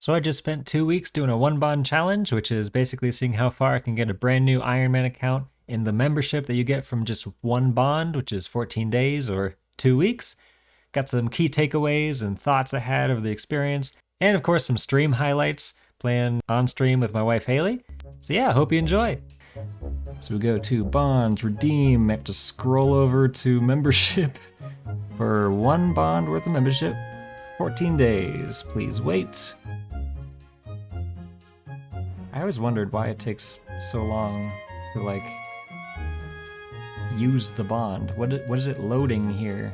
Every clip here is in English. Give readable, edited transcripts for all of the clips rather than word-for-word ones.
So I just spent 2 weeks doing a one bond challenge, which is basically seeing how far I can get a brand new Ironman account in the membership that you get from just one bond, which is 14 days or 2 weeks. Got some key takeaways and thoughts I had of the experience, and of course some stream highlights playing on stream with my wife Haley. So yeah, hope you enjoy. So we go to bonds, redeem, I have to scroll over to membership for one bond worth of membership. 14 days, please wait. I always wondered why it takes so long to use the bond. What is it loading here?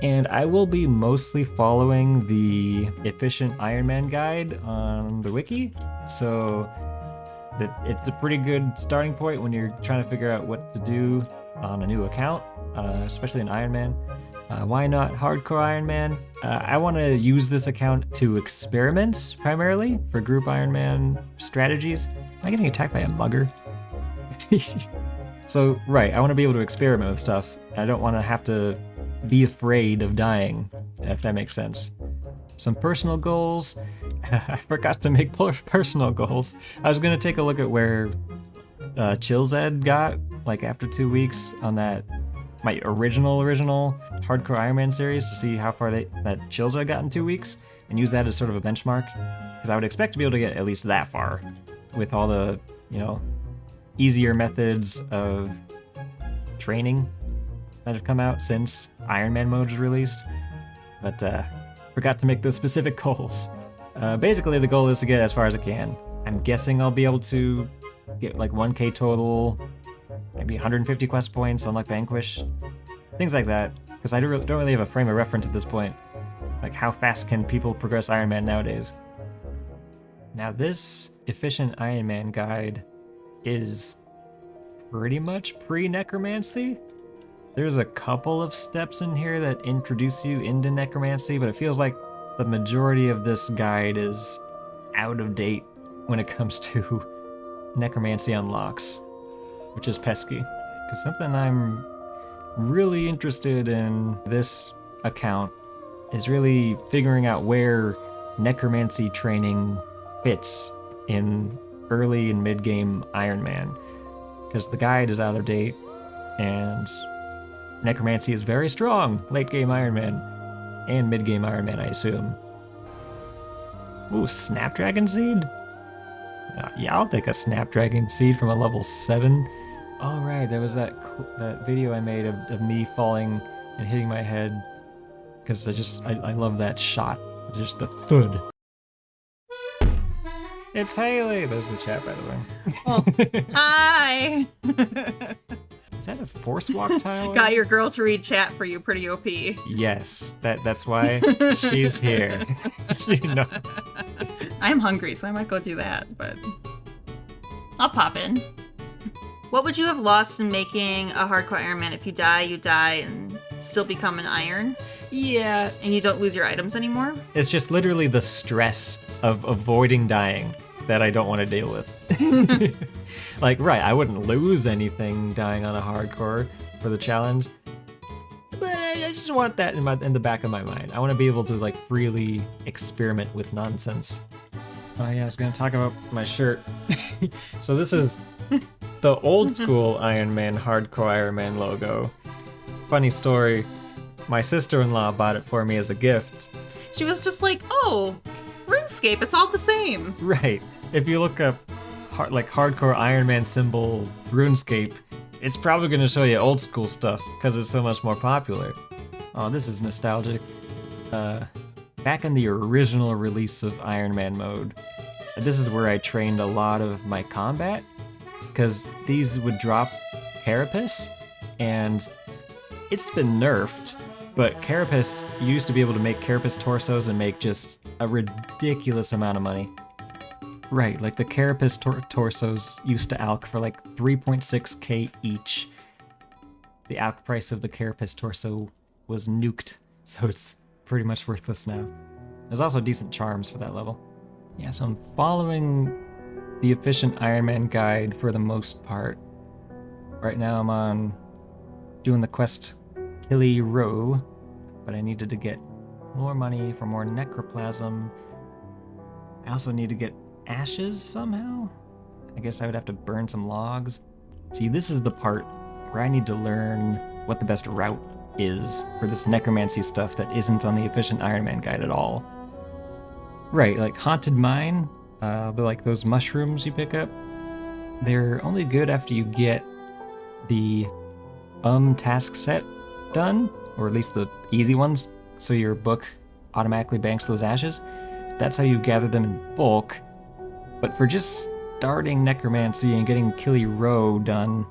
And I will be mostly following the efficient Ironman guide on the wiki, so it's a pretty good starting point when you're trying to figure out what to do on a new account, especially in Ironman. Why not Hardcore Ironman? I want to use this account to experiment primarily for group Ironman strategies. Am I getting attacked by a mugger? So, right, I want to be able to experiment with stuff. I don't want to have to be afraid of dying, if that makes sense. Some personal goals. I forgot to make personal goals. I was going to take a look at where Chillzed got, after 2 weeks on my original Hardcore Ironman series to see how far that Chillzed got in 2 weeks and use that as sort of a benchmark. Because I would expect to be able to get at least that far with all the, easier methods of training that have come out since Ironman Mode was released. But forgot to make those specific goals. Basically, the goal is to get as far as I can. I'm guessing I'll be able to get 1k total, maybe 150 quest points on Vanquish, things like that. Because I don't really have a frame of reference at this point. How fast can people progress Ironman nowadays? Now this efficient Ironman guide is pretty much pre-necromancy. There's a couple of steps in here that introduce you into necromancy, but it feels like the majority of this guide is out of date when it comes to necromancy unlocks, which is pesky. Because something I'm really interested in this account is really figuring out where necromancy training fits in early and mid-game Ironman. Because the guide is out of date, and necromancy is very strong late-game Ironman, and mid-game Ironman, I assume. Ooh, Snapdragon Seed? Yeah, I'll take a Snapdragon Seed from a level 7. Oh right, there was that video I made of me falling and hitting my head, because I love that shot. Just the thud. It's Haley! There's the chat, by the way. Oh, hi! Is that a force walk tile? Got your girl to read chat for you, pretty OP. Yes, that's why she's here. I'm hungry, so I might go do that, but I'll pop in. What would you have lost in making a hardcore Ironman? If you die, and still become an iron? Yeah. And you don't lose your items anymore? It's just literally the stress of avoiding dying that I don't want to deal with. Right, I wouldn't lose anything dying on a hardcore for the challenge, but I just want that in the back of my mind. I want to be able to freely experiment with nonsense. Oh yeah, I was gonna talk about my shirt. So this is the old school Ironman Hardcore Ironman logo. Funny story, my sister-in-law bought it for me as a gift. She was just like, oh, Runescape, it's all the same. Right. If you look up hardcore Ironman symbol RuneScape, it's probably going to show you old school stuff because it's so much more popular. Oh, this is nostalgic. Back in the original release of Ironman Mode, this is where I trained a lot of my combat, because these would drop carapace, and it's been nerfed, but carapace used to be able to make carapace torsos and make just a ridiculous amount of money. Right, the carapace torsos used to alch for 3.6k each. The alch price of the carapace torso was nuked, so it's pretty much worthless now. There's also decent charms for that level. Yeah, so I'm following the efficient Ironman guide for the most part. Right now I'm on doing the quest Killy Row, but I needed to get more money for more necroplasm I also need to get ashes somehow. I guess I would have to burn some logs. See, this is the part where I need to learn what the best route is for this necromancy stuff that isn't on the efficient Iron Man guide at all. Right, like Haunted Mine, they're like those mushrooms you pick up. They're only good after you get the task set done, or at least the easy ones, so your book automatically banks those ashes. That's how you gather them in bulk. But for just starting necromancy and getting Killy Row done,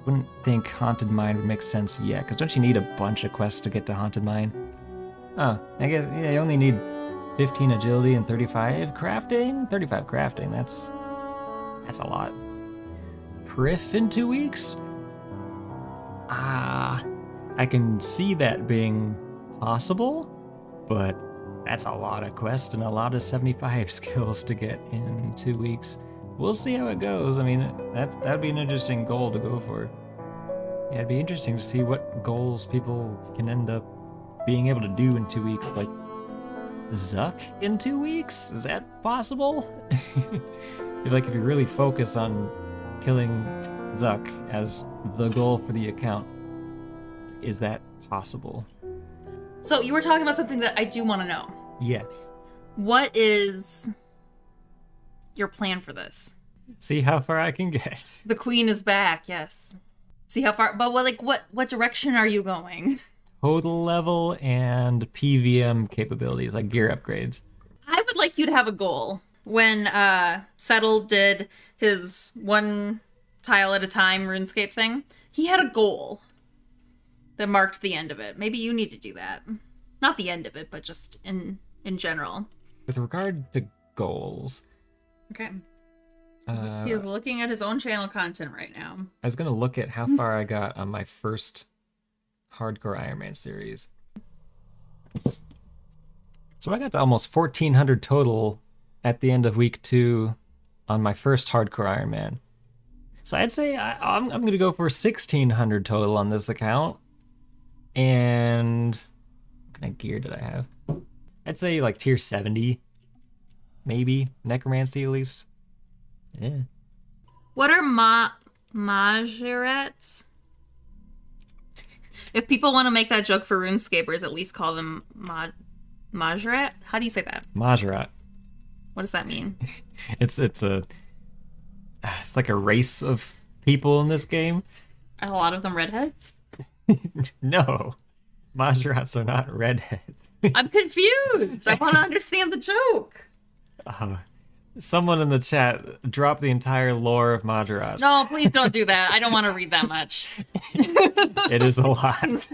wouldn't think Haunted Mine would make sense yet, because don't you need a bunch of quests to get to Haunted Mine? Oh, I guess, yeah, you only need 15 agility and 35 crafting? 35 crafting, that's a lot. Priff in 2 weeks? I can see that being possible, but that's a lot of quests and a lot of 75 skills to get in 2 weeks. We'll see how it goes. I mean, that'd be an interesting goal to go for. Yeah, it'd be interesting to see what goals people can end up being able to do in 2 weeks. Like, Zuck in 2 weeks? Is that possible? If you really focus on killing Zuck as the goal for the account, is that possible? So you were talking about something that I do want to know. Yes. What is your plan for this? See how far I can get. The queen is back, yes. See how far, but what direction are you going? Total level and PVM capabilities, like gear upgrades. I would like you to have a goal. When Settle did his one tile at a time RuneScape thing, he had a goal that marked the end of it. Maybe you need to do that. Not the end of it, but just in general. With regard to goals... Okay. He's looking at his own channel content right now. I was going to look at how far I got on my first hardcore Iron Man series. So I got to almost 1,400 total at the end of week 2 on my first hardcore Iron Man. So I'd say I'm going to go for 1,600 total on this account. And what kind of gear did I have? I'd say like tier 70, maybe. Necromancy at least. Yeah. What are Majorats? If people want to make that joke for RuneScapers, at least call them Majorat? How do you say that? Majorat. What does that mean? It's like a race of people in this game. Are a lot of them redheads? No. Majorats are not redheads. I'm confused. I want to understand the joke. Someone in the chat dropped the entire lore of Majorats. No, please don't do that. I don't want to read that much. It is a lot.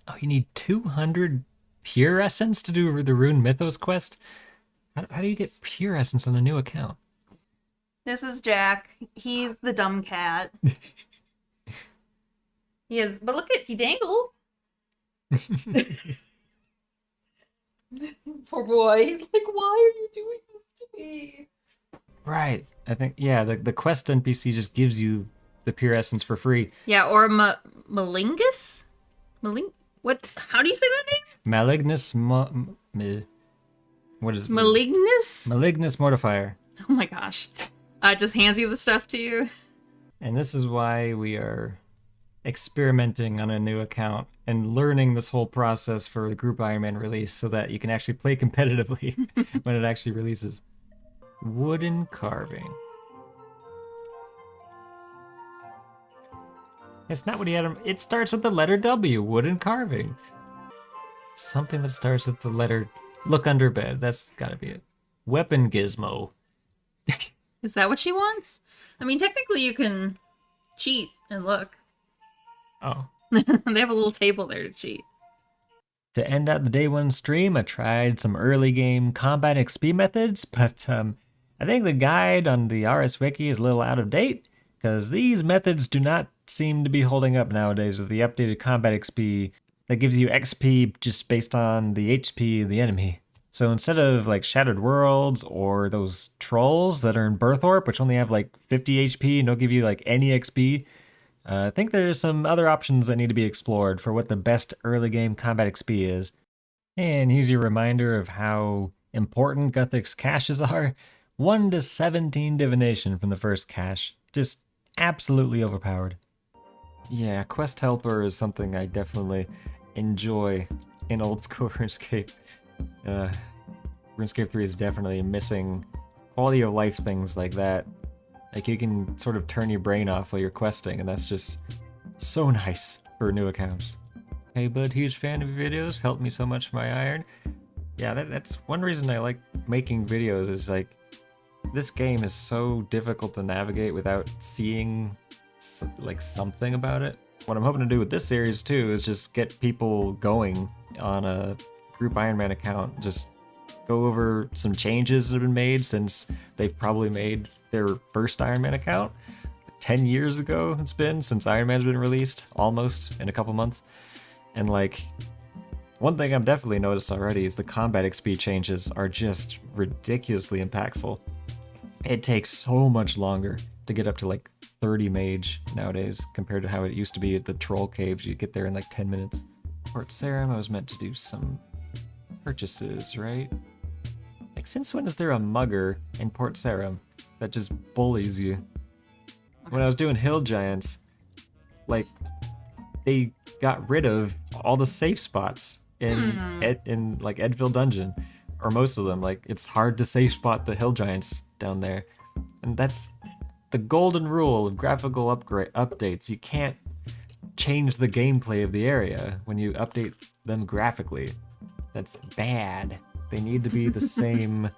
Oh, you need 200 pure essence to do the Rune Mythos quest? How do you get pure essence on a new account? This is Jack. He's the dumb cat. He is, but look at, he dangles. Poor boy. He's like, why are you doing this to me? Right. I think, yeah, the quest NPC just gives you the pure essence for free. Yeah, or Malingus? What? How do you say that name? Malignus what is it? Malignus? Malignus Mortifier. Oh my gosh. Just hands you the stuff to you. And this is why we are experimenting on a new account and learning this whole process for the group Iron Man release so that you can actually play competitively when it actually releases. Wooden carving. It's not what he had. It starts with the letter W. Wooden carving. Something that starts with the letter. Look under bed. That's gotta be it. Weapon gizmo. Is that what she wants? I mean, technically you can cheat and look. Oh. They have a little table there to cheat. To end out the day one stream, I tried some early game combat XP methods, but I think the guide on the RS Wiki is a little out of date, because these methods do not seem to be holding up nowadays with the updated combat XP that gives you XP just based on the HP of the enemy. So instead of like Shattered Worlds or those trolls that are in Birthorpe, which only have like 50 HP and don't give you like any XP, I think there's some other options that need to be explored for what the best early game combat XP is. And here's your reminder of how important Guthix caches are, 1 to 17 divination from the first cache. Just absolutely overpowered. Yeah, quest helper is something I definitely enjoy in old school RuneScape. RuneScape 3 is definitely missing quality of life things like that. Like you can sort of turn your brain off while you're questing, and that's just so nice for new accounts. Hey bud, huge fan of your videos, helped me so much for my iron. Yeah, that's one reason I like making videos, is like, this game is so difficult to navigate without seeing like something about it. What I'm hoping to do with this series too is just get people going on a group Ironman account, just go over some changes that have been made since they've probably made their first Ironman account. 10 years ago it's been since Ironman's been released, almost, in a couple months. And like, one thing I've definitely noticed already is the combat XP changes are just ridiculously impactful. It takes so much longer to get up to like 30 mage nowadays compared to how it used to be at the troll caves. You get there in like 10 minutes. Port Sarum, I was meant to do some purchases, right? Like, since when is there a mugger in Port Sarum that just bullies you? When I was doing Hill Giants, like, they got rid of all the safe spots in like Edville Dungeon, or most of them. Like, it's hard to safe spot the Hill Giants down there, and that's the golden rule of graphical updates. You can't change the gameplay of the area when you update them graphically. That's bad. They need to be the same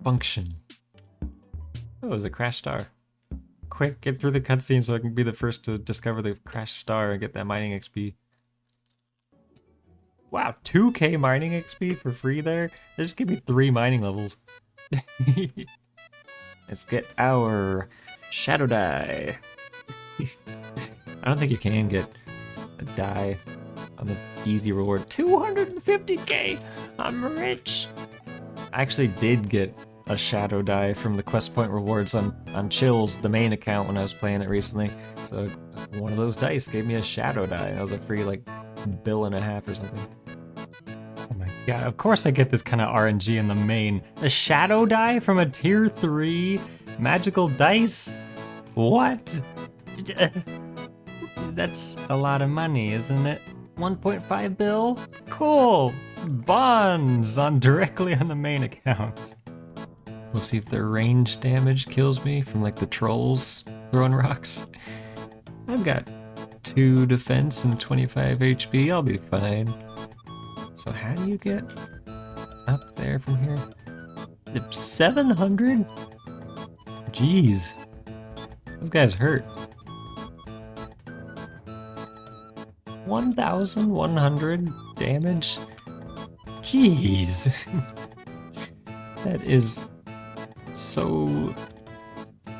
function. Oh, it was a crash star. Quick, get through the cutscene so I can be the first to discover the crash star and get that mining XP. Wow, 2k mining XP for free there? They just give me 3 mining levels. Let's get our shadow die. I don't think you can get a die on the easy reward. 250k! I'm rich! I actually did get a shadow die from the quest point rewards on Chill's, the main account, when I was playing it recently. So one of those dice gave me a shadow die. That was a free like $1.5 billion or something. Oh my god, of course I get this kind of RNG in the main. A shadow die from a tier 3 magical dice? What? That's a lot of money, isn't it? 1.5 bill? Cool! Bonds directly on the main account. We'll see if their range damage kills me from like the trolls throwing rocks. I've got 2 defense and 25 HP, I'll be fine. So how do you get up there from here? 700? Jeez. Those guys hurt. 1,100 damage? Jeez. That is so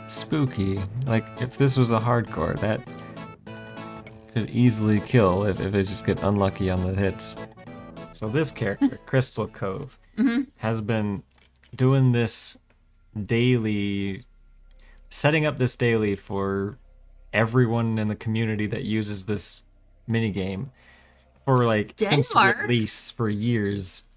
spooky. Like, if this was a hardcore, that could easily kill if they just get unlucky on the hits. So this character, Crystal Cove, has been doing this daily, setting up this daily for everyone in the community that uses this minigame for like since release, for years.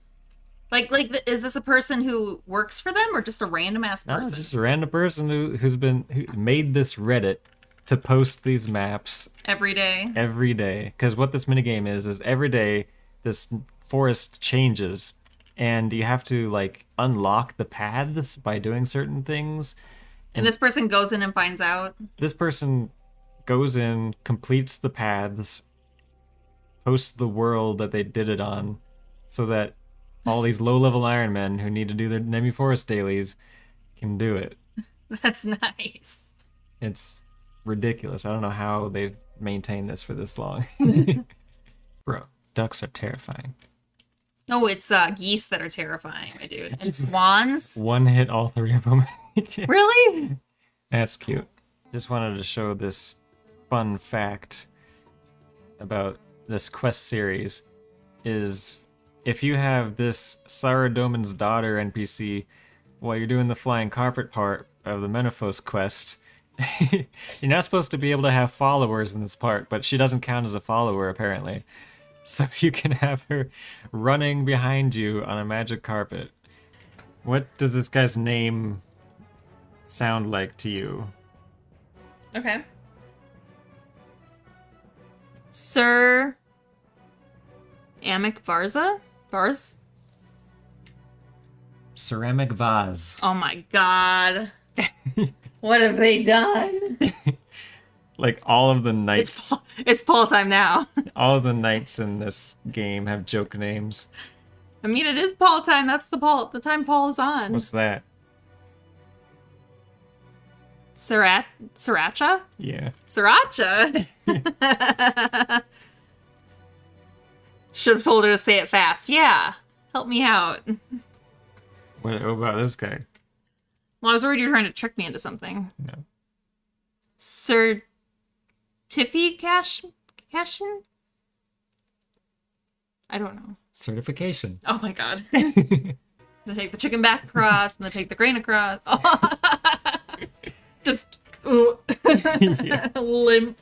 Like, is this a person who works for them, or just a random ass person? No, just a random person who made this Reddit to post these maps every day. Every day, because what this minigame is every day this forest changes, and you have to like unlock the paths by doing certain things. And this person goes in and finds out. This person goes in, completes the paths, posts the world that they did it on, so that all these low-level Ironmen who need to do their Nemi Forest dailies can do it. That's nice. It's ridiculous. I don't know how they've maintained this for this long. Bro, ducks are terrifying. No, it's geese that are terrifying, my dude. And swans. One hit all 3 of them. Really? That's cute. Just wanted to show this fun fact about this quest series is if you have this Saradomin's daughter NPC while you're doing the flying carpet part of the Menaphos quest, you're not supposed to be able to have followers in this part, but she doesn't count as a follower apparently. So you can have her running behind you on a magic carpet. What does this guy's name sound like to you? Okay. Sir Amic Varza? Vars? Ceramic vase. Oh my god. What have they done? Like all of the knights, It's Paul time now. all of the knights in this game have joke names. I mean, it is Paul time. That's the time Paul is on. What's that? Sriracha? Yeah. Sriracha? Should have told her to say it fast. Yeah. Help me out. What about this guy? Well, I was worried you were trying to trick me into something. No. Sir Tiffy Cashin? I don't know. Certification. Oh my god. They take the chicken back across, and they take the grain across. Just limp.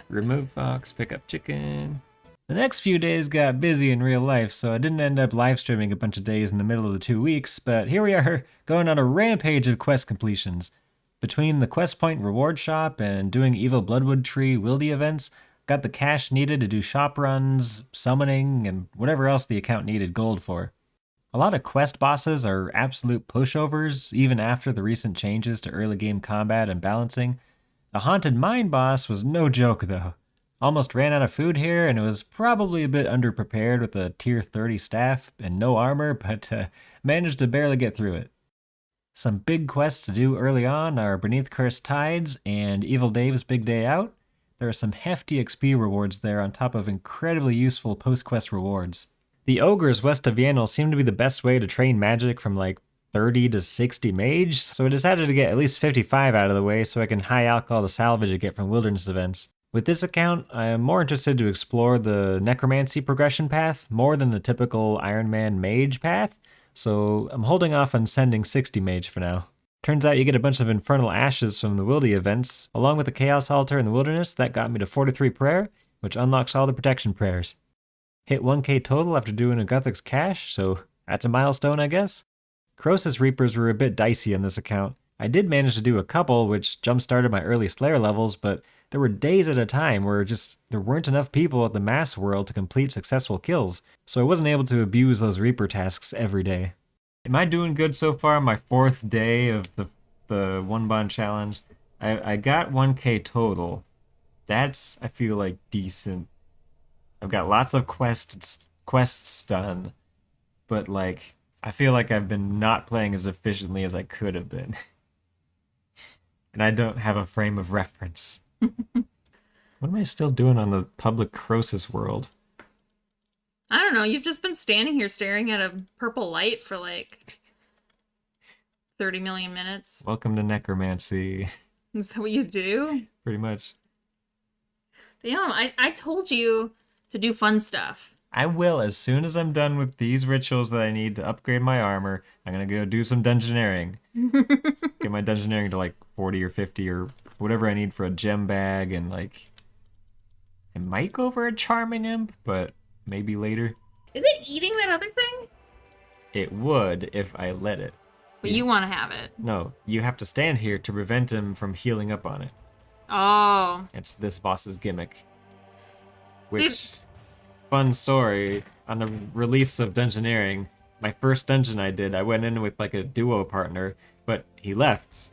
Remove fox, pick up chicken. The next few days got busy in real life, so I didn't end up live streaming a bunch of days in the middle of the 2 weeks, but here we are, going on a rampage of quest completions. Between the quest point reward shop and doing Evil Bloodwood Tree wildy events, got the cash needed to do shop runs, summoning, and whatever else the account needed gold for. A lot of quest bosses are absolute pushovers, even after the recent changes to early game combat and balancing. The Haunted Mine boss was no joke though. Almost ran out of food here, and it was probably a bit underprepared with a tier 30 staff and no armor, but managed to barely get through it. Some big quests to do early on are Beneath Cursed Tides and Evil Dave's Big Day Out. There are some hefty XP rewards there on top of incredibly useful post-quest rewards. The ogres west of Yannel seem to be the best way to train magic from like 30 to 60 mage, so I decided to get at least 55 out of the way so I can high alch all the salvage I get from wilderness events. With this account, I am more interested to explore the necromancy progression path more than the typical Ironman mage path, so I'm holding off on sending 60 mage for now. Turns out you get a bunch of infernal ashes from the wildy events, along with the chaos altar in the wilderness. That got me to 43 prayer, which unlocks all the protection prayers. Hit 1k total after doing a Guthix cache, so that's a milestone I guess. Croesus Reapers were a bit dicey on this account. I did manage to do a couple, which jump-started my early Slayer levels, but there were days at a time where there weren't enough people at the mass world to complete successful kills, so I wasn't able to abuse those Reaper tasks every day. Am I doing good so far on my 4th day of the one bond challenge? I got 1k total. That's, I feel like, decent. I've got lots of quests done, but like, I feel like I've been not playing as efficiently as I could have been. And I don't have a frame of reference. What am I still doing on the public Croesus world? I don't know. You've just been standing here staring at a purple light for like 30 million minutes. Welcome to necromancy. Is that what you do? Pretty much. Damn, I told you to do fun stuff. I will as soon as I'm done with these rituals that I need to upgrade my armor. I'm gonna go do some dungeoneering. Get my dungeoneering to like 40 or 50 or whatever I need for a gem bag, and like I might go for a charming imp, but maybe later. Is it eating that other thing? It would if I let it. But you want to have it. No, you have to stand here to prevent him from healing up on it. Oh. It's this boss's gimmick. Which, fun story, on the release of Dungeoneering, my first dungeon I did, I went in with like a duo partner, but he left.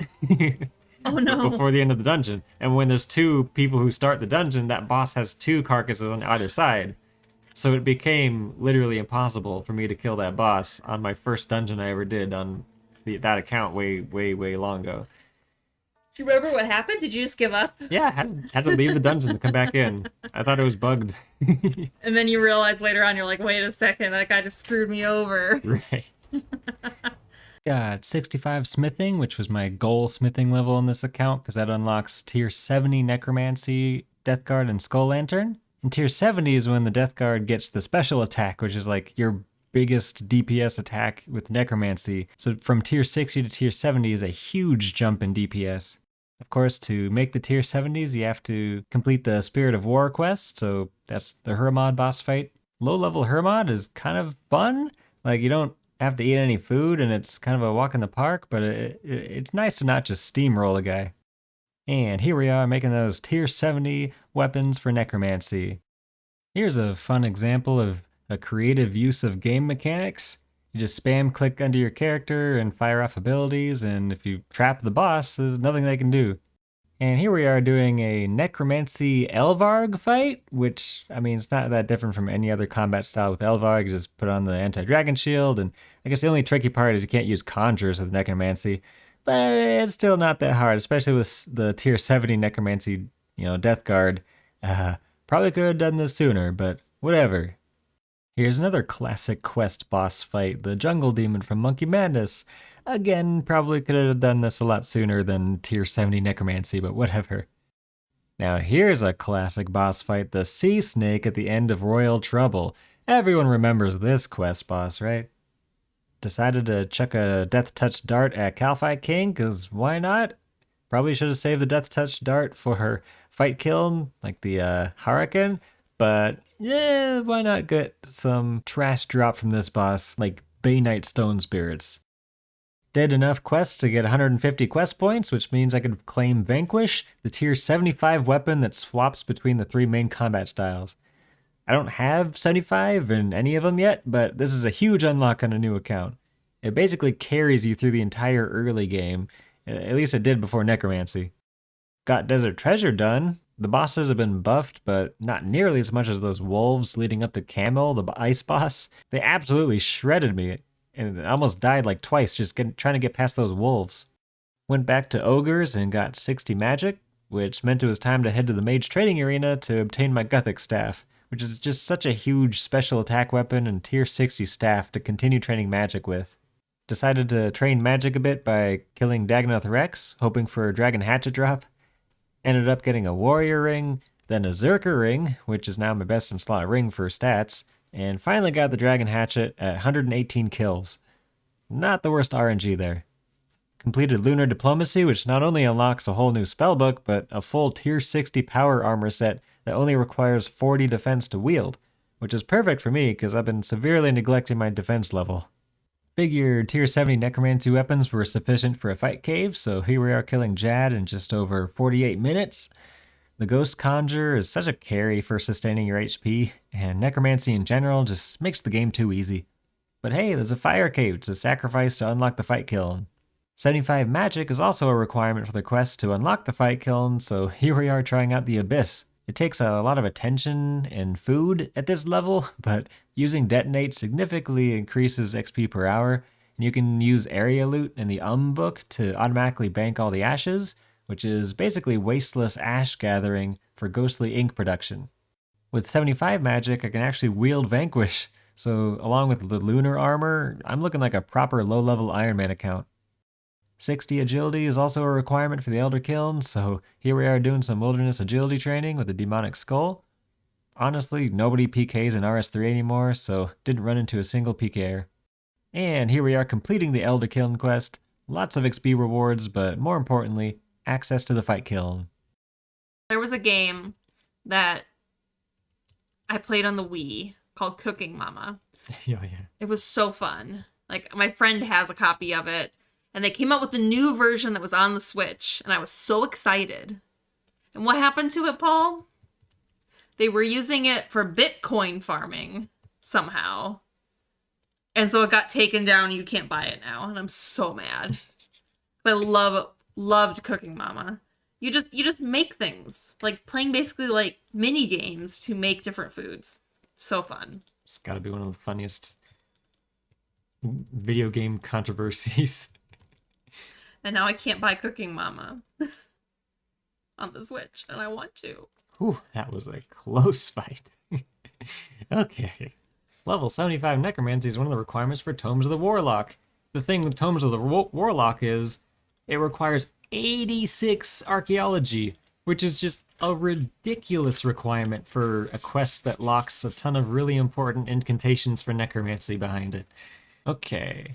Oh no. Before the end of the dungeon. And when there's 2 people who start the dungeon, that boss has 2 carcasses on either side. So it became literally impossible for me to kill that boss on my first dungeon I ever did on that account way long ago. Do you remember what happened? Did you just give up? Yeah, had to leave the dungeon to come back in. I thought it was bugged. And then you realize later on, you're like, wait a second, that guy just screwed me over. Right. Got 65 smithing, which was my goal smithing level in this account, because that unlocks tier 70 necromancy, Death Guard, and Skull Lantern. And tier 70 is when the Death Guard gets the special attack, which is like your biggest DPS attack with necromancy. So from tier 60 to tier 70 is a huge jump in DPS. Of course, to make the tier 70s, you have to complete the Spirit of War quest, so that's the Hermod boss fight. Low-level Hermod is kind of fun. Like, you don't have to eat any food, and it's kind of a walk in the park, but it's nice to not just steamroll a guy. And here we are making those tier 70 weapons for necromancy. Here's a fun example of a creative use of game mechanics. You just spam click under your character and fire off abilities, and if you trap the boss, there's nothing they can do. And here we are doing a necromancy Elvarg fight, which, I mean, it's not that different from any other combat style with Elvarg. You just put on the anti-dragon shield, and I guess the only tricky part is you can't use conjures with necromancy, but it's still not that hard, especially with the tier 70 necromancy, death guard. Probably could have done this sooner, but whatever. Here's another classic quest boss fight, the jungle demon from Monkey Madness. Again, probably could have done this a lot sooner than tier 70 necromancy, but whatever. Now here's a classic boss fight, the sea snake at the end of Royal Trouble. Everyone remembers this quest boss, right? Decided to chuck a death touch dart at Calphite King, cause why not? Probably should have saved the death touch dart for her fight kiln, like the Hurricane, but yeah, why not get some trash drop from this boss, like Bay Knight Stone Spirits. Did enough quests to get 150 quest points, which means I could claim Vanquish, the tier 75 weapon that swaps between the 3 main combat styles. I don't have 75 in any of them yet, but this is a huge unlock on a new account. It basically carries you through the entire early game, at least it did before Necromancy. Got Desert Treasure done. The bosses have been buffed, but not nearly as much as those wolves leading up to Camel, the ice boss. They absolutely shredded me, and I almost died like twice just trying to get past those wolves. Went back to Ogres and got 60 magic, which meant it was time to head to the Mage Trading Arena to obtain my Gothic Staff, which is just such a huge special attack weapon and tier 60 staff to continue training magic with. Decided to train magic a bit by killing Dagonoth Rex, hoping for a Dragon Hatchet drop. Ended up getting a Warrior Ring, then a Zerker Ring, which is now my best in slot ring for stats, and finally got the Dragon Hatchet at 118 kills. Not the worst RNG there. Completed Lunar Diplomacy, which not only unlocks a whole new spellbook, but a full tier 60 power armor set that only requires 40 defense to wield, which is perfect for me because I've been severely neglecting my defense level. Figured tier 70 necromancy weapons were sufficient for a fight cave, so here we are killing Jad in just over 48 minutes. The Ghost Conjure is such a carry for sustaining your HP, and necromancy in general just makes the game too easy. But hey, there's a fire cave to sacrifice to unlock the fight kiln. 75 magic is also a requirement for the quest to unlock the fight kiln, so here we are trying out the Abyss. It takes a lot of attention and food at this level, but using Detonate significantly increases XP per hour, and you can use area loot in the book to automatically bank all the ashes, which is basically wasteless ash gathering for ghostly ink production. With 75 magic, I can actually wield Vanquish, so along with the lunar armor, I'm looking like a proper low-level Ironman account. 60 agility is also a requirement for the Elder Kiln, so here we are doing some wilderness agility training with the Demonic Skull. Honestly, nobody PKs in RS3 anymore, so didn't run into a single PKer. And here we are completing the Elder Kiln quest. Lots of XP rewards, but more importantly, access to the fight kiln. There was a game that I played on the Wii called Cooking Mama. Yeah. It was so fun. Like, my friend has a copy of it. And they came out with the new version that was on the Switch, and I was so excited. And what happened to it, Paul? They were using it for Bitcoin farming somehow. And so it got taken down, you can't buy it now, and I'm so mad. I loved Cooking Mama. You just make things. Like playing basically like mini games to make different foods. So fun. It's gotta be one of the funniest video game controversies. And now I can't buy Cooking Mama on the Switch, and I want to. Whew, that was a close fight. Okay. Level 75 Necromancy is one of the requirements for Tomes of the Warlock. The thing with Tomes of the Warlock is it requires 86 archaeology, which is just a ridiculous requirement for a quest that locks a ton of really important incantations for necromancy behind it. Okay,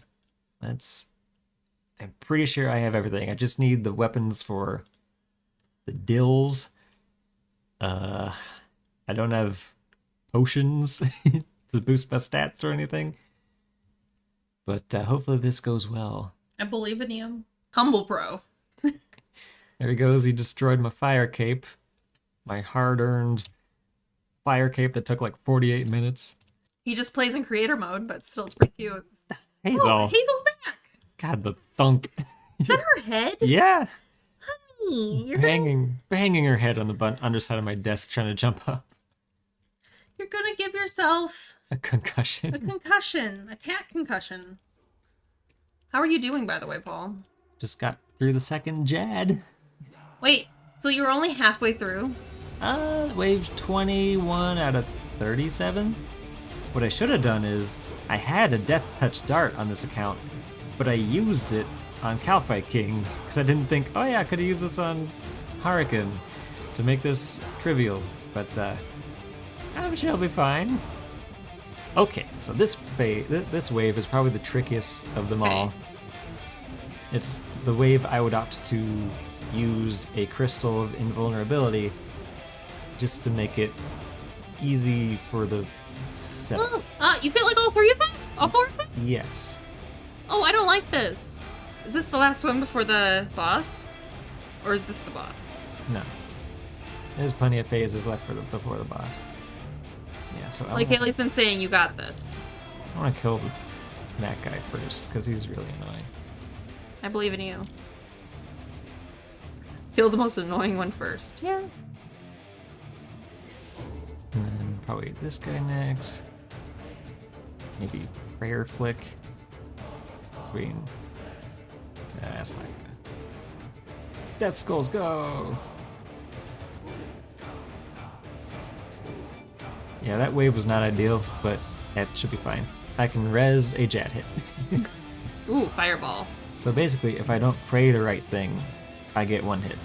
I'm pretty sure I have everything. I just need the weapons for the dills. I don't have potions to boost my stats or anything. But hopefully this goes well. I believe in you. Humble pro. There he goes. He destroyed my fire cape. My hard-earned fire cape that took like 48 minutes. He just plays in creator mode, but still it's pretty cute. Hazel. Oh, Hazel's back. God, the thunk. Is that her head? Yeah. Honey, you're Banging her head on the underside of my desk trying to jump up. You're gonna give yourself A concussion. a concussion. A cat concussion. How are you doing, by the way, Paul? Just got through the second Jad. Wait, so you were only halfway through? Wave 21 out of 37. What I should have done is, I had a Death Touch Dart on this account, but I used it on Calpite King, because I didn't think, oh yeah, I could have used this on Hurricane to make this trivial, but I'm sure I'll be fine. Okay, so this wave is probably the trickiest of them all. It's the wave I would opt to use a Crystal of Invulnerability just to make it easy for the set. You get like all three of them? All four of them? Yes. Oh, I don't like this. Is this the last one before the boss? Or is this the boss? No. There's plenty of phases left before the boss. Yeah, so Like Haley's been saying, you got this. I want to kill that guy first, because he's really annoying. I believe in you. Kill the most annoying one first. Yeah. And then probably this guy next. Maybe Prayer Flick. That's not gonna. Death Skulls, go! Yeah, that wave was not ideal, but it should be fine. I can res a Jad hit. Ooh, fireball. So basically, if I don't pray the right thing, I get one hit.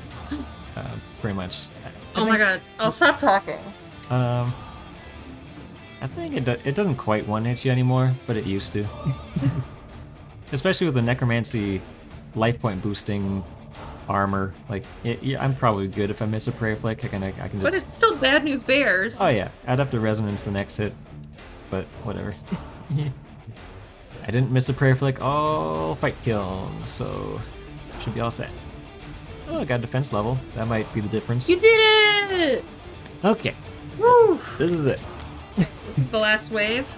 Pretty much. My god. I'll stop talking. I think it doesn't quite one hit you anymore, but it used to. Especially with the necromancy life point boosting armor. Like, I'm probably good if I miss a prayer flick. I can just. But it's still bad news bears. Oh yeah, add up the resonance the next hit, but whatever. I didn't miss a prayer flick all fight kill, so should be all set. Oh, I got defense level. That might be the difference. You did it! Okay. Woo! This is it. The last wave.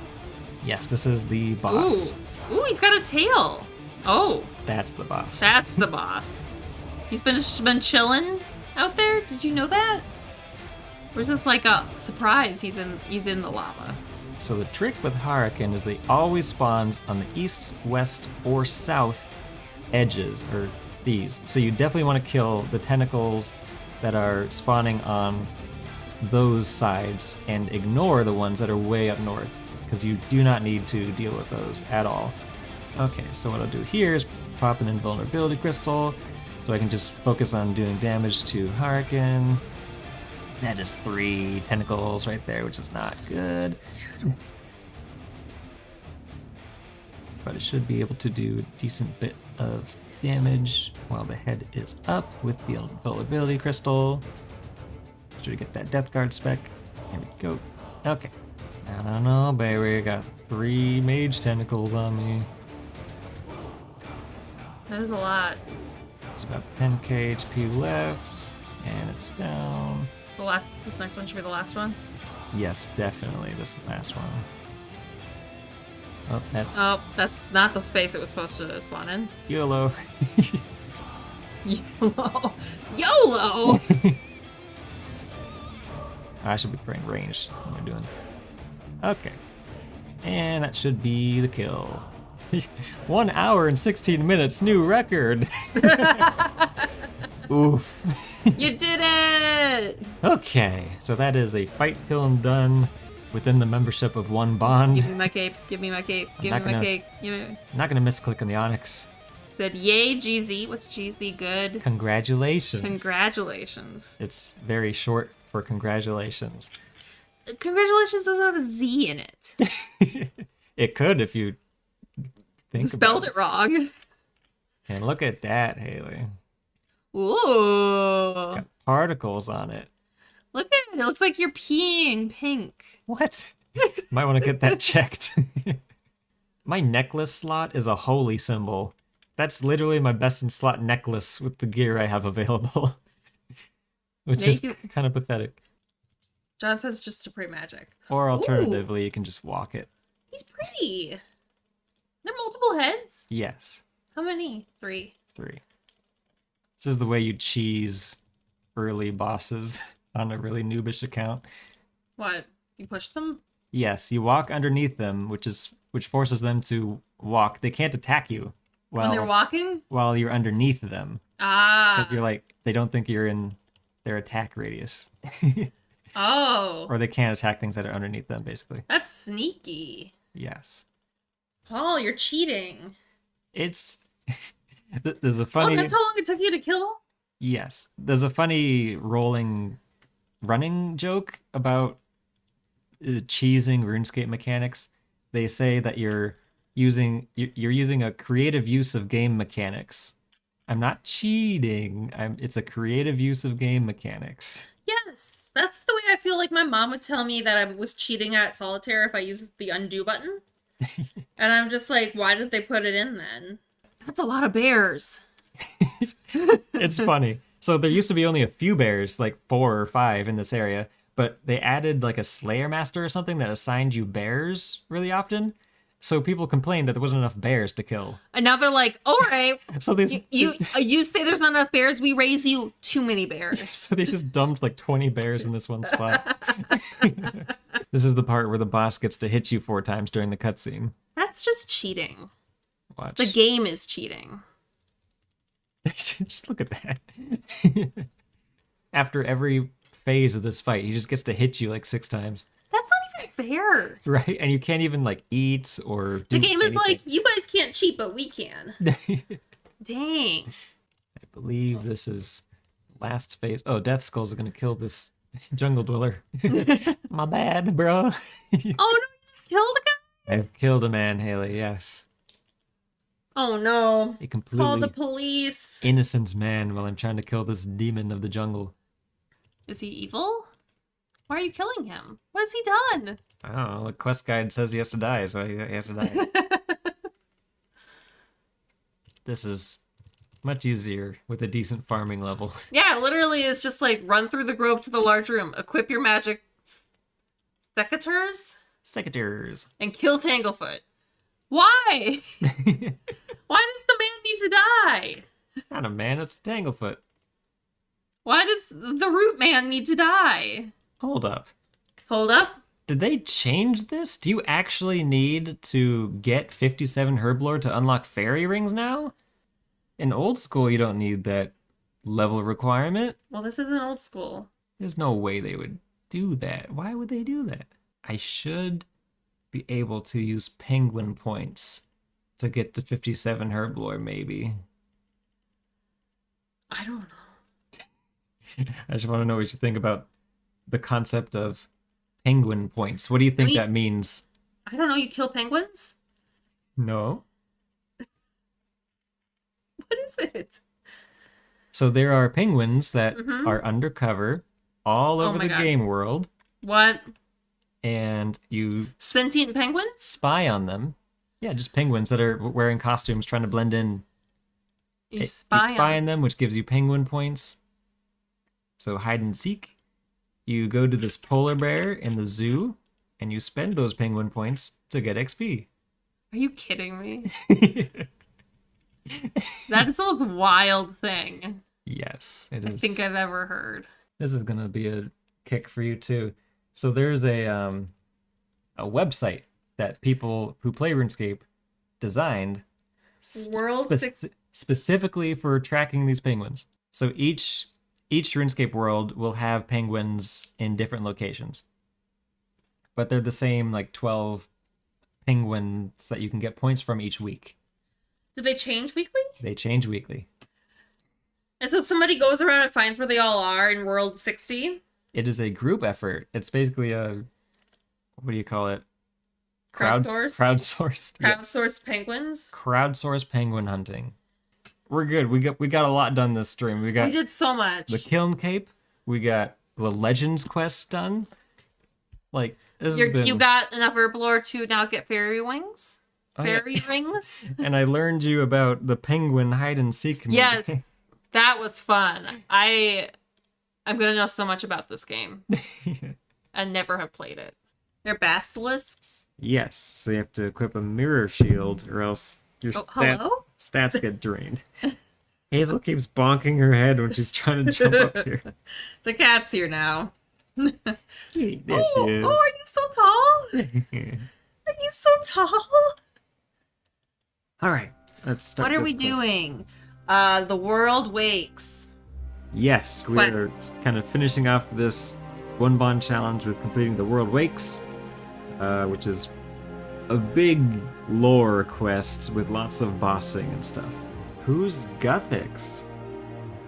Yes, this is the boss. Ooh, he's got a tail. Oh, That's the boss. that's the boss. He's been chilling out there. Did you know that? Or is this like a surprise? He's in the lava. So the trick with Hurricane is they always spawns on the east, west, or south edges, or these. So you definitely want to kill the tentacles that are spawning on those sides and ignore the ones that are way up north, because you do not need to deal with those at all. Okay, so what I'll do here is pop an invulnerability crystal, so I can just focus on doing damage to Hurricane. That is 3 tentacles right there, which is not good. But it should be able to do a decent bit of damage while the head is up with the invulnerability crystal. Should get that death guard spec. There we go. Okay. I don't know, baby. Got 3 mage tentacles on me. That is a lot. It's about 10k HP left, and it's down. This next one should be the last one. Yes, definitely this last one. Oh, that's Oh, that's not the space it was supposed to spawn in. YOLO. YOLO. YOLO! I should be playing ranged when we're doing. Okay. And that should be the kill. 1 hour and 16 minutes, new record. Oof. You did it! Okay, so that is a fight film done within the membership of one bond. Give me my cape. Give me my cape. Give me my cape. I'm not gonna misclick on the Onyx. Said, yay, GZ. What's GZ? Good. Congratulations. Congratulations. It's very short for congratulations. Congratulations doesn't have a Z in it. It could if you think Spelled about it wrong. And look at that, Haley. Ooh. Got particles on it. Look at it. It looks like you're peeing pink. What? Might want to get that checked. My necklace slot is a holy symbol. That's literally my best in slot necklace with the gear I have available. Which is kind of pathetic. Jonathan's just to pray magic. Or alternatively, you can just walk it. He's pretty. There are multiple heads? Yes. How many? 3. 3. This is the way you cheese early bosses on a really noobish account. What? You push them? Yes, you walk underneath them, which forces them to walk. They can't attack you when they're walking? While you're underneath them. Ah. Because they don't think you're in their attack radius. Oh. Or they can't attack things that are underneath them, basically. That's sneaky. Yes. Paul, you're cheating. It's... There's a funny... Oh, that's how long it took you to kill? Yes. There's a funny running joke about cheesing RuneScape mechanics. They say that you're using a creative use of game mechanics. I'm not cheating. It's a creative use of game mechanics. Yes, that's the way I feel like my mom would tell me that I was cheating at solitaire if I used the undo button. And I'm just like, why did they put it in then? That's a lot of bears. It's funny. So there used to be only a few bears, like 4 or 5 in this area, but they added like a Slayer Master or something that assigned you bears really often. So people complained that there wasn't enough bears to kill. And now they're like, all right, so you say there's not enough bears, we raise you too many bears. So they just dumped like 20 bears in this one spot. This is the part where the boss gets to hit you 4 times during the cutscene. That's just cheating. Watch. The game is cheating. Just look at that. After every phase of this fight, he just gets to hit you like 6 times. That's not even fair. Right? And you can't even like eat or do The game is anything. like, you guys can't cheat, but we can. Dang. I believe this is last phase. Oh, Death Skulls are going to kill this jungle dweller. My bad, bro. Oh no, you just killed a guy? I've killed a man, Haley, yes. Oh no. A completely Call the police. innocent man while I'm trying to kill this demon of the jungle. Is he evil? Why are you killing him? What has he done? I don't know. The quest guide says he has to die, so he has to die. This is much easier with a decent farming level. Yeah, it literally is just like run through the grove to the large room, equip your magic secateurs, and kill Tanglefoot. Why? Why does the man need to die? It's not a man, it's a Tanglefoot. Why does the root man need to die? Hold up. Hold up? Did they change this? Do you actually need to get 57 Herblore to unlock fairy rings now? In old school, you don't need that level requirement. Well, this isn't old school. There's no way they would do that. Why would they do that? I should be able to use penguin points to get to 57 Herblore, maybe. I don't know. I just want to know what you think about the concept of penguin points. What do you think that means? I don't know. You kill penguins? No. What is it? So there are penguins that are undercover all over the game world. What? And you... Sentient penguins? Spy on them. Yeah, just penguins that are wearing costumes trying to blend in. You spy on them, which gives you penguin points. So hide and seek. You go to this polar bear in the zoo, and you spend those penguin points to get XP. Are you kidding me? That is the most wild thing. Yes, it is. I think I've ever heard. This is going to be a kick for you, too. So there's a website that people who play RuneScape designed specifically for tracking these penguins. So each RuneScape world will have penguins in different locations. But they're the same, like 12 penguins that you can get points from each week. Do they change weekly? They change weekly. And so somebody goes around and finds where they all are in World 60? It is a group effort. It's basically a, what do you call it? Crowdsourced? Crowdsourced penguins? Crowdsourced penguin hunting. We're good. We got a lot done this stream. We did so much. The Kiln Cape. We got the Legends quest done. Like, this has been... You got enough Herblore to now get fairy wings? Oh, yeah. fairy rings. And I learned you about the penguin hide and seek. Yes, that was fun. I'm gonna know so much about this game. And never have played it. They're basilisks. Yes, so you have to equip a mirror shield, or else your hello? stats get drained. Hazel keeps bonking her head when she's trying to jump up here. The cat's here now. There she is. Oh, are you so tall? Are you so tall? All right, let's start. What are this we quest. doing? The world wakes. Yes, we Quest. are kind of finishing off this one bond challenge with completing the World Wakes, which is a big lore quest with lots of bossing and stuff. Who's Guthix?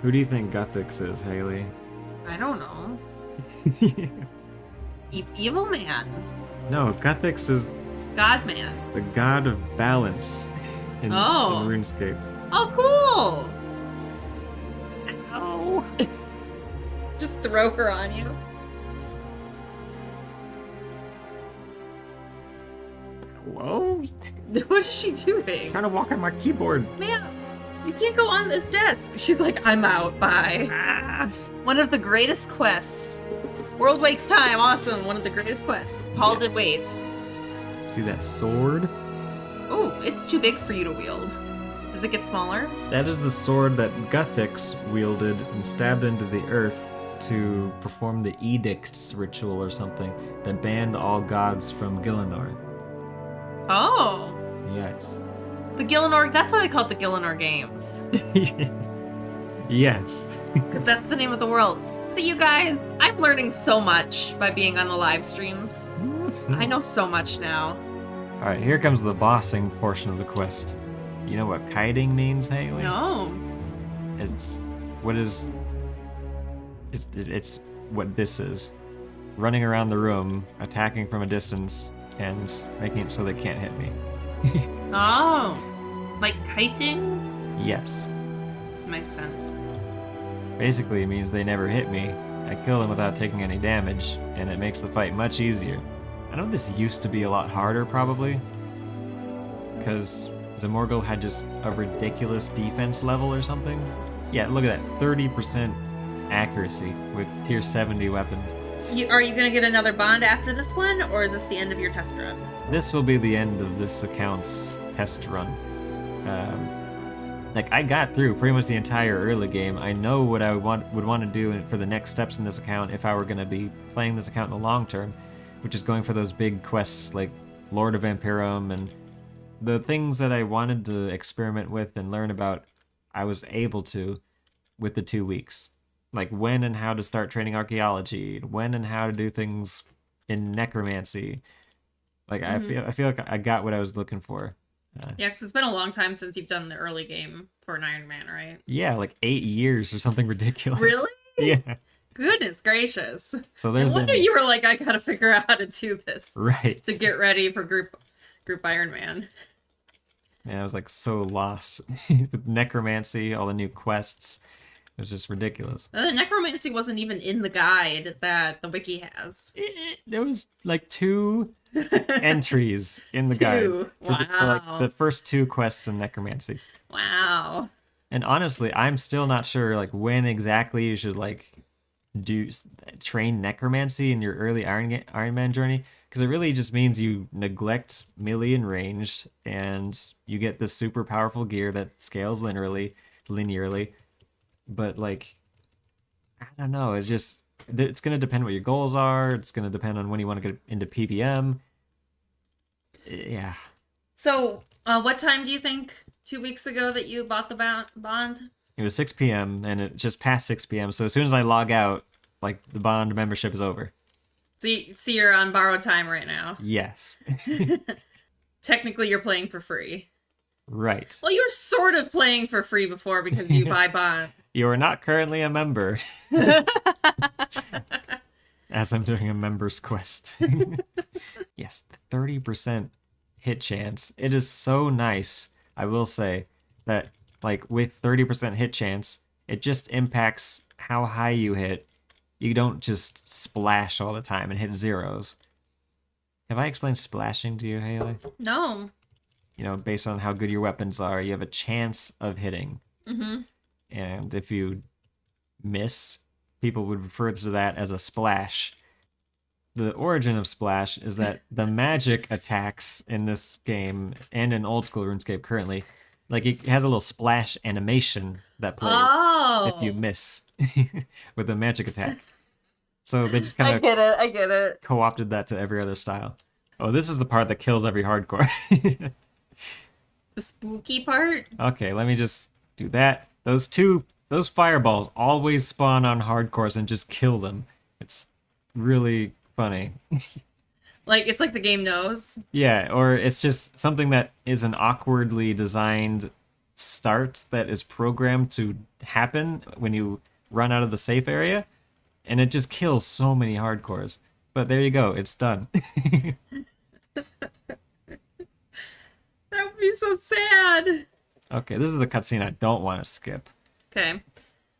Who do you think Guthix is, Haley? I don't know. Evil man. No, Guthix is God man. the god of balance in Oh. RuneScape. Oh, cool. Oh. Just throw her on you. Hello? What is she doing? Trying to walk on my keyboard. Man, you can't go on this desk. She's like, I'm out. Bye. Ah. One of the greatest quests. World Wakes time. Awesome. One of the greatest quests. Paul did wait. See that sword? Oh, it's too big for you to wield. Does it get smaller? That is the sword that Guthix wielded and stabbed into the earth to perform the Edicts ritual or something that banned all gods from Gielinor. Oh. Yes. The Gielinor, that's why they call it the Gielinor Games. Yes. Because that's the name of the world. See, you guys, I'm learning so much by being on the live streams. I know so much now. Alright, here comes the bossing portion of the quest. You know what kiting means, Haley? No. It's what this is. Running around the room, attacking from a distance, and making it so they can't hit me. Oh. Like kiting? Yes. Makes sense. Basically, it means they never hit me. I kill them without taking any damage, and it makes the fight much easier. I know this used to be a lot harder, probably, because Zamorgel had just a ridiculous defense level or something. Yeah, look at that, 30% accuracy with tier 70 weapons. Are you gonna get another bond after this one, or is this the end of your test run? This will be the end of this account's test run. Like, I got through pretty much the entire early game. I know what I would want to do for the next steps in this account if I were going to be playing this account in the long term, which is going for those big quests like Lord of Vampirum, and the things that I wanted to experiment with and learn about, I was able to with the 2 weeks. Like when and how to start training archaeology, when and how to do things in necromancy. Like I feel like I got what I was looking for. Yeah, because it's been a long time since you've done the early game for an Ironman, right? Yeah, like 8 years or something ridiculous. Really? Yeah. Goodness gracious. So No there's wonder you were like, I gotta figure out how to do this right. to get ready for group Ironman. Man, I was like so lost with necromancy, all the new quests. It was just ridiculous. The necromancy wasn't even in the guide that the wiki has. There was like 2 entries in the guide for like the first 2 quests in necromancy. Wow. And honestly, I'm still not sure like when exactly you should like train necromancy in your early Iron Man journey, because it really just means you neglect melee and ranged, and you get this super powerful gear that scales linearly. But like, I don't know. It's gonna depend what your goals are. It's gonna depend on when you want to get into PPM. Yeah. So, what time do you think 2 weeks ago that you bought the bond? It was 6 p.m. and it just passed 6 p.m. So as soon as I log out, like the bond membership is over. So you're on borrowed time right now. Yes. Technically, you're playing for free. Right. Well, you were sort of playing for free before because you buy bond. You are not currently a member. As I'm doing a member's quest. Yes, 30% hit chance. It is so nice, I will say, that like with 30% hit chance, it just impacts how high you hit. You don't just splash all the time and hit zeros. Have I explained splashing to you, Haley? No. based on how good your weapons are, you have a chance of hitting. Mm-hmm. And if you miss, people would refer to that as a splash. The origin of splash is that the magic attacks in this game and in old school RuneScape currently, like it has a little splash animation that plays if you miss with a magic attack. So they just kind of I get it. co-opted that to every other style. Oh, this is the part that kills every hardcore. The spooky part? Okay, let me just do that. Those fireballs always spawn on hardcores and just kill them. It's really funny. Like, it's like the game knows. Yeah, or it's just something that is an awkwardly designed start that is programmed to happen when you run out of the safe area, and it just kills so many hardcores. But there you go, it's done. That would be so sad. Okay, this is the cutscene I don't want to skip. Okay. Am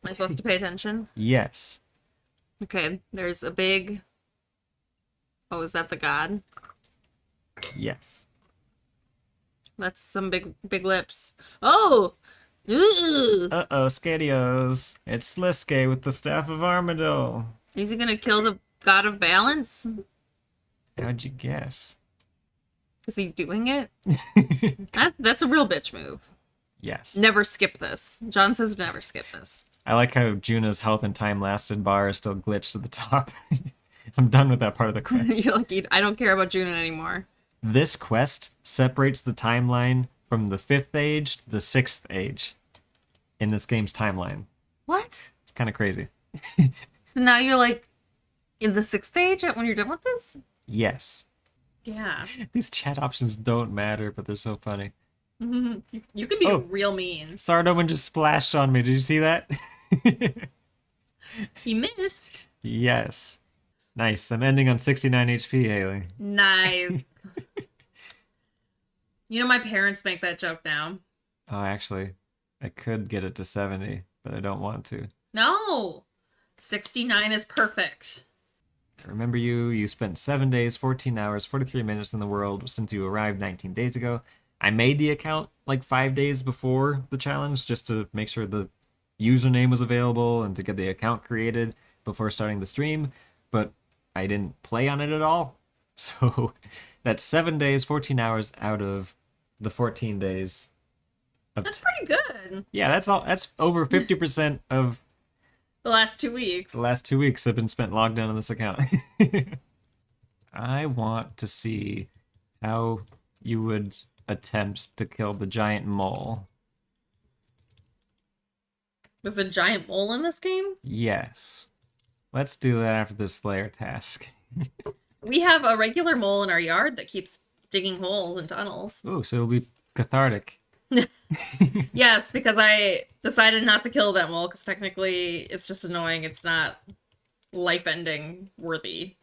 I supposed to pay attention? Yes. Okay, there's a big... Oh, is that the god? Yes. That's some big lips. Oh! Ooh! Uh-oh, Skadios. It's Sliske with the Staff of Armadil. Is he gonna kill the god of balance? How'd you guess? Because he's doing it? That's a real bitch move. Yes. Never skip this. John says never skip this. I like how Juna's health and time lasted bar is still glitched at the top. I'm done with that part of the quest. You're like, I don't care about Juno anymore. This quest separates the timeline from the 5th age to the 6th age in this game's timeline. What? It's kind of crazy. So now you're like in the 6th stage when you're done with this? Yes. Yeah. These chat options don't matter, but they're so funny. You can be real mean. Sardoman just splashed on me. Did you see that? He missed. Yes. Nice. I'm ending on 69 HP, Haley. Nice. You know, my parents make that joke now. Oh, actually, I could get it to 70, but I don't want to. No. 69 is perfect. I remember you spent 7 days, 14 hours, 43 minutes in the world since you arrived 19 days ago. I made the account like 5 days before the challenge just to make sure the username was available and to get the account created before starting the stream, but I didn't play on it at all. So that's 7 days, 14 hours out of the 14 days. That's pretty good. Yeah, that's over 50% of The last 2 weeks. the last 2 weeks have been spent logged in on this account. I want to see how you would attempt to kill the giant mole. There's a giant mole in this game? Yes. Let's do that after this Slayer task. We have a regular mole in our yard that keeps digging holes and tunnels. Ooh, so it'll be cathartic. Yes, because I decided not to kill that mole because technically it's just annoying. It's not life-ending worthy.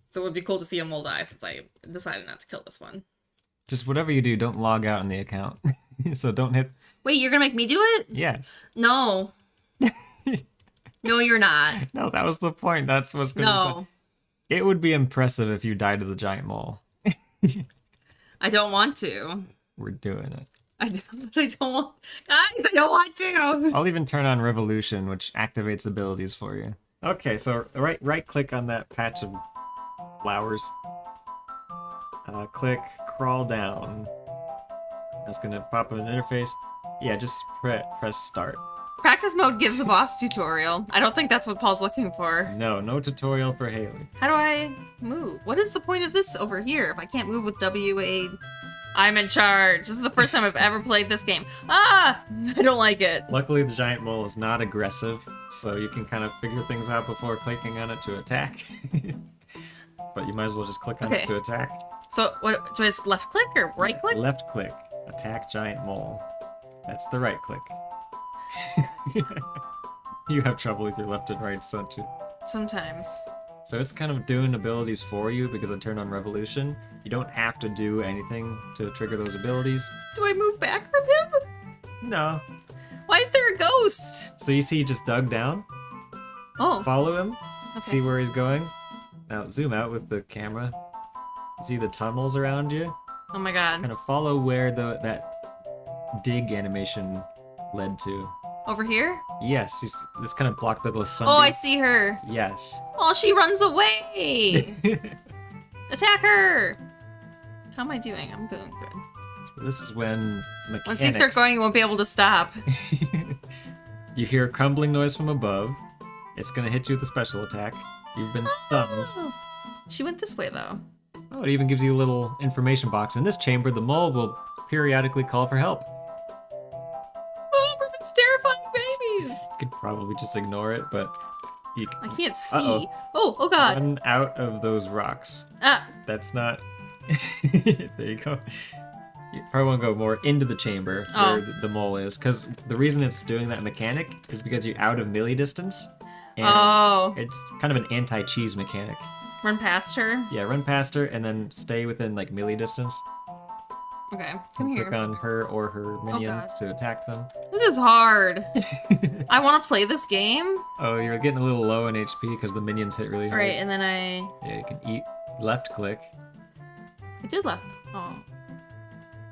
So it would be cool to see a mole die since I decided not to kill this one. Just whatever you do, don't log out in the account. So don't hit... Wait, you're gonna make me do it? Yes. No. No, you're not. No, that was the point. That's what's going to be fun. No. It would be impressive if you died to the giant mole. I don't want to. We're doing it. I don't want... Guys, I don't want to. I'll even turn on Revolution, which activates abilities for you. Okay, so right click on that patch of flowers. Click crawl down. That's gonna pop up an interface. Yeah, just press start. Practice mode gives a boss tutorial. I don't think that's what Paul's looking for. No tutorial for Haley. How do I move? What is the point of this over here if I can't move with WA? I'm in charge. This is the first time I've ever played this game. Ah! I don't like it. Luckily, the giant mole is not aggressive, so you can kind of figure things out before clicking on it to attack. But you might as well just click on it to attack. So, what, do I just left click or right click? Left click. Attack giant mole. That's the right click. You have trouble with your left and rights, don't you? Sometimes. So it's kind of doing abilities for you because I turned on Revolution. You don't have to do anything to trigger those abilities. Do I move back from him? No. Why is there a ghost? So you see he just dug down? Oh. Follow him. Okay. See where he's going. Now zoom out with the camera. See the tunnels around you? Oh my god. Kind of follow where that dig animation led to. Over here? Yes, this kind of blocked by the sun. Oh, I see her. Yes. Oh, she runs away. Attack her. How am I doing? I'm doing good. So this is when mechanics... Once you start going, you won't be able to stop. You hear a crumbling noise from above. It's gonna hit you with a special attack. You've been stunned. Oh. She went this way, though. Oh, it even gives you a little information box. In this chamber, the mole will periodically call for help. Oh, it's terrifying babies. You could probably just ignore it, but you I can't see. Uh-oh. Oh god. Run out of those rocks. Ah. That's not... There you go. You probably want to go more into the chamber where the mole is, because the reason it's doing that mechanic is because you're out of melee distance. And it's kind of an anti-cheese mechanic. Run past her? Yeah, run past her and then stay within like melee distance. Okay, come here. Click on her or her minions to attack them. This is hard. I want to play this game. Oh, you're getting a little low in HP because the minions hit really hard. Right, and then Yeah, you can eat left click. I did left. Oh.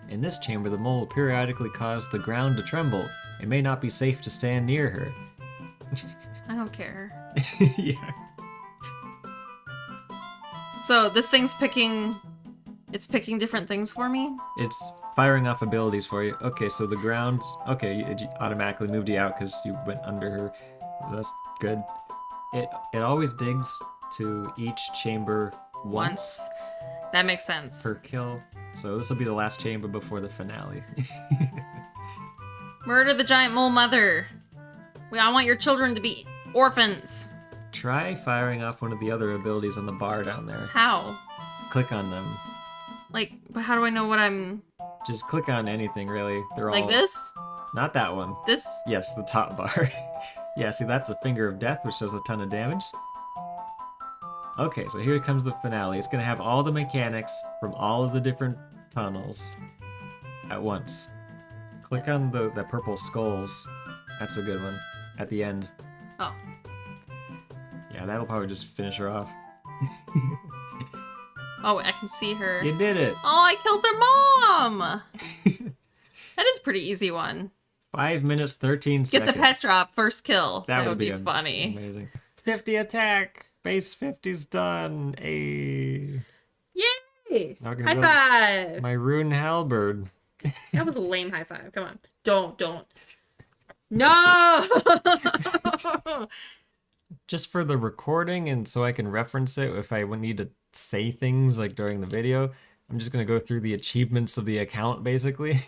In this chamber, the mole will periodically cause the ground to tremble. It may not be safe to stand near her. I don't care. Yeah. So this thing's picking... It's picking different things for me? It's firing off abilities for you. Okay, so the ground... Okay, it automatically moved you out because you went under her. That's good. It always digs to each chamber once. That makes sense. Per kill. So this will be the last chamber before the finale. Murder the giant mole mother. I want your children to be orphans. Try firing off one of the other abilities on the bar down there. How? Click on them. Like, but how do I know what I'm... Just click on anything, really. They're all... Like this? Not that one. This? Yes, the top bar. Yeah, see, that's a Finger of Death, which does a ton of damage. Okay, so here comes the finale. It's gonna have all the mechanics from all of the different tunnels at once. Click on the purple skulls. That's a good one. At the end. Oh. Yeah, that'll probably just finish her off. Oh, I can see her. You did it! Oh, I killed their mom! That is a pretty easy one. 5 minutes, 13 seconds. Get the pet drop, first kill. That would be funny. Amazing. 50 attack! Base 50's done! Ayy. Yay! High five! My rune halberd. That was a lame high five. Come on. Don't. No! Just for the recording and so I can reference it if I would need to say things like during the video, I'm just going to go through the achievements of the account basically.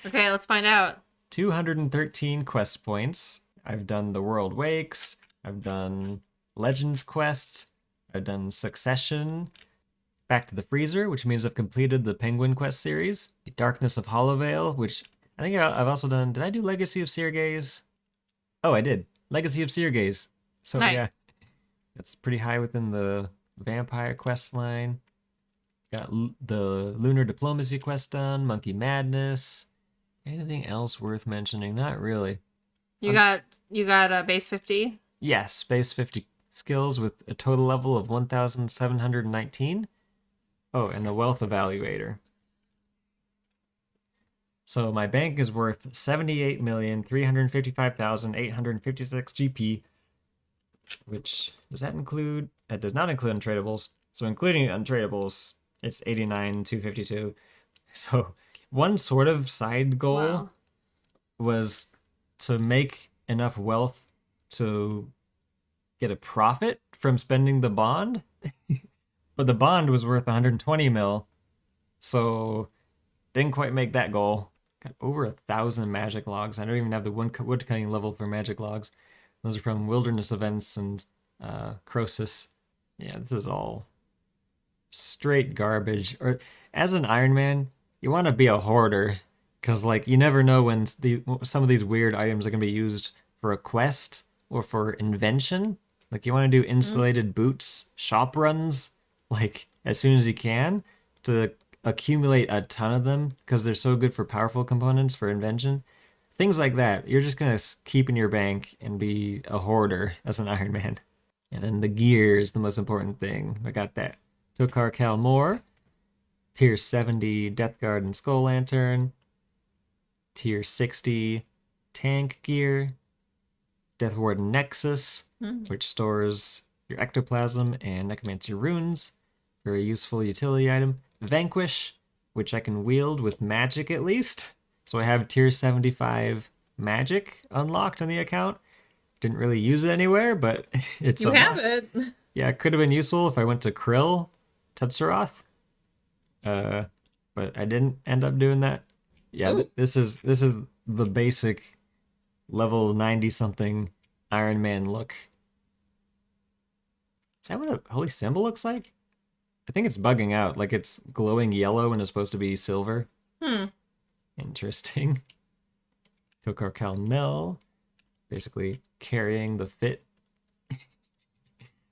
Okay, let's find out. 213 quest points. I've done the World Wakes. I've done Legends quests. I've done Succession. Back to the Freezer, which means I've completed the Penguin Quest series. Darkness of Hollowvale, which I think I've also done... Did I do Legacy of Seergaze? Oh, I did. Legacy of Seergaze. So nice. Yeah, it's pretty high within the vampire quest line. Got the Lunar Diplomacy quest done, Monkey Madness. Anything else worth mentioning? Not really. You got a base 50? Yes, base 50 skills with a total level of 1,719. Oh, and a wealth evaluator. So my bank is worth 78,355,856 GP. Which, does that include? That does not include untradables. So including untradables, it's 89,252. So one sort of side goal was to make enough wealth to get a profit from spending the bond. But the bond was worth 120 mil. So didn't quite make that goal. Got over 1,000 magic logs. I don't even have the woodcutting level for magic logs. Those are from Wilderness Events and Croesus. Yeah, this is all straight garbage. Or as an Iron Man, you want to be a hoarder, because like you never know when some of these weird items are going to be used for a quest or for invention. Like you want to do insulated boots shop runs like as soon as you can to accumulate a ton of them because they're so good for powerful components for invention. Things like that, you're just going to keep in your bank and be a hoarder as an Iron Man. And then the gear is the most important thing. I got that. Tokar Kalmor. Tier 70 Death Guard and Skull Lantern. Tier 60 tank gear. Death Warden Nexus, which stores your ectoplasm and necromancy runes. Very useful utility item. Vanquish, which I can wield with magic at least. So I have tier 75 magic unlocked on the account. Didn't really use it anywhere, but it's You unlocked. have it. Yeah, it could have been useful if I went to Krill, Tutsaroth. But I didn't end up doing that. Yeah, this is the basic level 90 something Iron Man look. Is that what a holy symbol looks like? I think it's bugging out, like it's glowing yellow and it's supposed to be silver. Interesting. Tokar Kalmel, basically carrying the fit.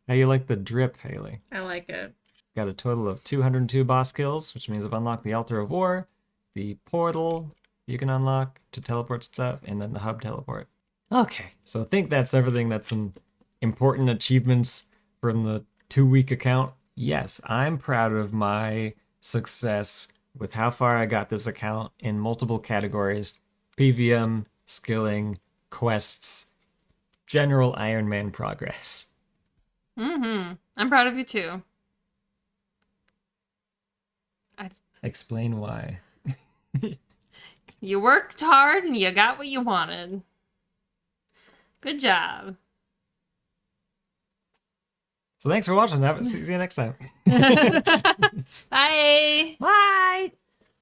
How you like the drip, Haley? I like it. Got a total of 202 boss kills, which means I've unlocked the Altar of War, the portal you can unlock to teleport stuff, and then the hub teleport. Okay, so I think that's everything. That's some important achievements from the 2-week account. Yes, I'm proud of my success with how far I got this account in multiple categories. PVM, skilling, quests, general Iron Man progress. I'm proud of you too. Explain why. You worked hard and you got what you wanted. Good job. So thanks for watching. See you next time. Bye. Bye.